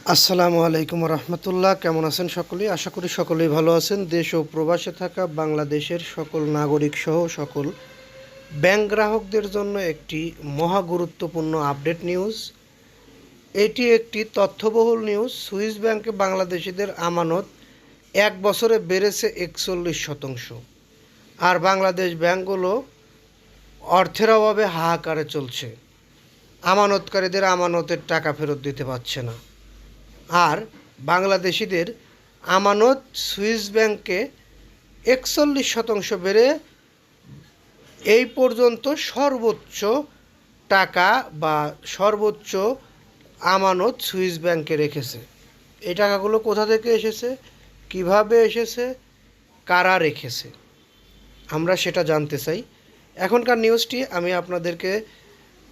আসসালামু আলাইকুম রহমতুল্লাহ। কেমন আছেন সকলেই? আশা করি সকলেই ভালো আছেন। দেশ ও প্রবাসে থাকা বাংলাদেশের সকল নাগরিক সহ সকল ব্যাংক গ্রাহকদের জন্য একটি মহা গুরুত্বপূর্ণ আপডেট নিউজ। এটি একটি তথ্যবহুল নিউজ। সুইস ব্যাংকে বাংলাদেশিদের আমানত 1 বছরে বেড়েছে 41%। আর বাংলাদেশ ব্যাংকগুলো অর্থের অভাবে হাহাকারে চলছে। আমানতকারীদের আমানতের টাকা ফেরত দিতে পারছে না। আর বাংলাদেশিদের আমানত সুইস ব্যাংকে 41% বেড়ে এই পর্যন্ত সর্বোচ্চ টাকা বা সর্বোচ্চ আমানত সুইস ব্যাংকে রেখেছে। এই টাকাগুলো কোথা থেকে এসেছে, কিভাবে এসেছে, কারা রেখেছে, আমরা সেটা জানতে চাই। এখনকার নিউজটি আমি আপনাদেরকে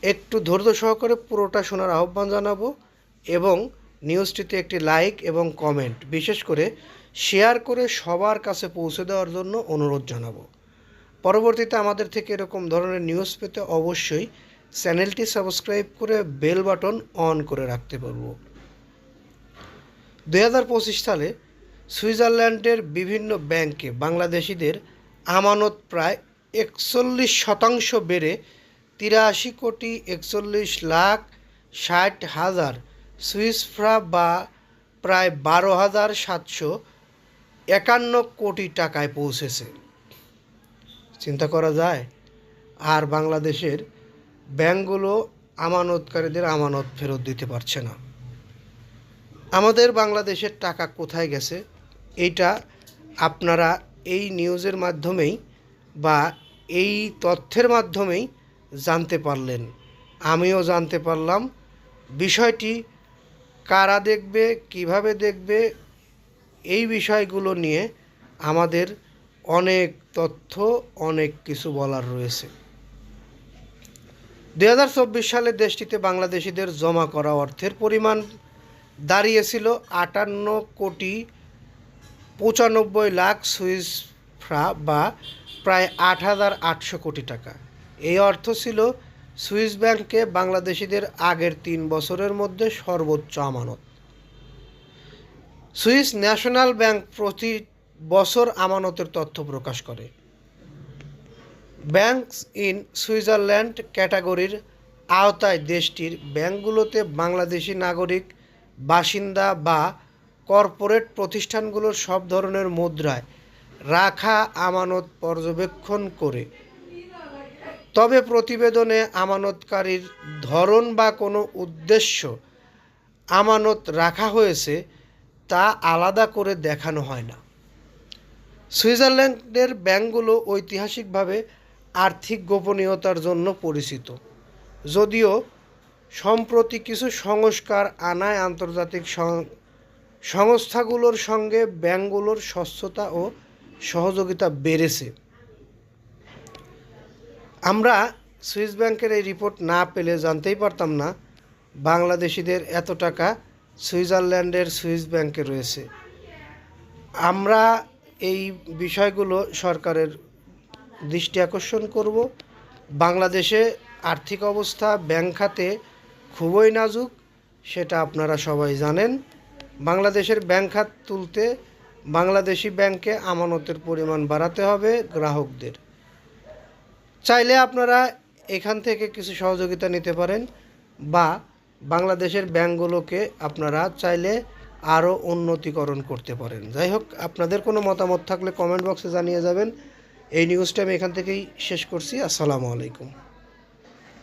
একটু ধৈর্য সহকারে পুরোটা শোনার আহ্বান জানাবো এবং নিউজটিতে একটি লাইক এবং কমেন্ট বিশেষ করে শেয়ার করে সবার কাছে পৌঁছে দেওয়ার জন্য অনুরোধ জানাবো। পরবর্তীতে আমাদের থেকে এরকম ধরনের নিউজ পেতে অবশ্যই চ্যানেলটি সাবস্ক্রাইব করে বেল বাটন অন করে রাখতে পারবো। 2025 সালে সুইজারল্যান্ডের বিভিন্ন ব্যাংকে বাংলাদেশিদের আমানত প্রায় 41% বেড়ে 83,41,60,000 সুইস ফ্রাঁ বা প্রায় 12,751 কোটি টাকায় পৌঁছেছে। চিন্তা করা যায়। আর বাংলাদেশের ব্যাংকগুলো আমানতকারীদের আমানত ফেরত দিতে পারছে না। আমাদের বাংলাদেশের টাকা কোথায় গেছে এইটা আপনারা এই নিউজের মাধ্যমেই বা এই তথ্যের মাধ্যমেই জানতে পারলেন, আমিও জানতে পারলাম। বিষয়টি কারা দেখবে, কিভাবে দেখবে, এই বিষয়গুলো নিয়ে আমাদের অনেক তথ্য, অনেক কিছু বলার রয়েছে। 2024 সালে দেশটিতে বাংলাদেশিদের জমা করা অর্থের পরিমাণ দাঁড়িয়েছিল 58,95,00,000 সুইস ফ্রাঁ বা প্রায় 8,800 কোটি টাকা। এই অর্থ ছিল সুইস ব্যাংকে বাংলাদেশিদের আগের 3 বছরের মধ্যে সর্বোচ্চ আমানত। সুইস ন্যাশনাল ব্যাংক প্রতি বছর আমানতের তথ্য প্রকাশ করে। ব্যাংকস ইন সুইজারল্যান্ড ক্যাটাগরির আওতায় দেশটির ব্যাংকগুলোতে বাংলাদেশি নাগরিক, বাসিন্দা বা কর্পোরেট প্রতিষ্ঠানগুলোর সব ধরনের মুদ্রায় রাখা আমানত পর্যবেক্ষণ করে। তবে প্রতিবেদনে আমানতকারীর ধরন বা কোনো উদ্দেশ্য আমানত রাখা হয়েছে তা আলাদা করে দেখানো হয় না। সুইজারল্যান্ডের ব্যাংকগুলো ঐতিহাসিকভাবে আর্থিক গোপনীয়তার জন্য পরিচিত, যদিও সম্প্রতি কিছু সংস্কার আনায় আন্তর্জাতিক সংস্থাগুলোর সঙ্গে ব্যাংকগুলোর স্বচ্ছতা ও সহযোগিতা বেড়েছে। আমরা সুইস ব্যাংকের এই রিপোর্ট না পেলে জানতেই পারতাম না বাংলাদেশিদের এত টাকা সুইজারল্যান্ডের সুইস ব্যাংকে রয়েছে। আমরা এই বিষয়গুলো সরকারের দৃষ্টি আকর্ষণ করব। বাংলাদেশে আর্থিক অবস্থা ব্যাংক খাতে খুবই নাজুক, সেটা আপনারা সবাই জানেন। বাংলাদেশের ব্যাংক খাত তুলতে বাংলাদেশি ব্যাংকে আমানতের পরিমাণ বাড়াতে হবে গ্রাহকদের। চাইলে আপনারা এখান থেকে কিছু সহযোগিতা নিতে পারেন বা বাংলাদেশের ব্যাংকগুলোকে আপনারা চাইলে আরও উন্নতিকরণ করতে পারেন। যাই হোক, আপনাদের কোনো মতামত থাকলে কমেন্ট বক্সে জানিয়ে যাবেন। এই নিউজটা আমি এখান থেকেই শেষ করছি। আসসালামু আলাইকুম।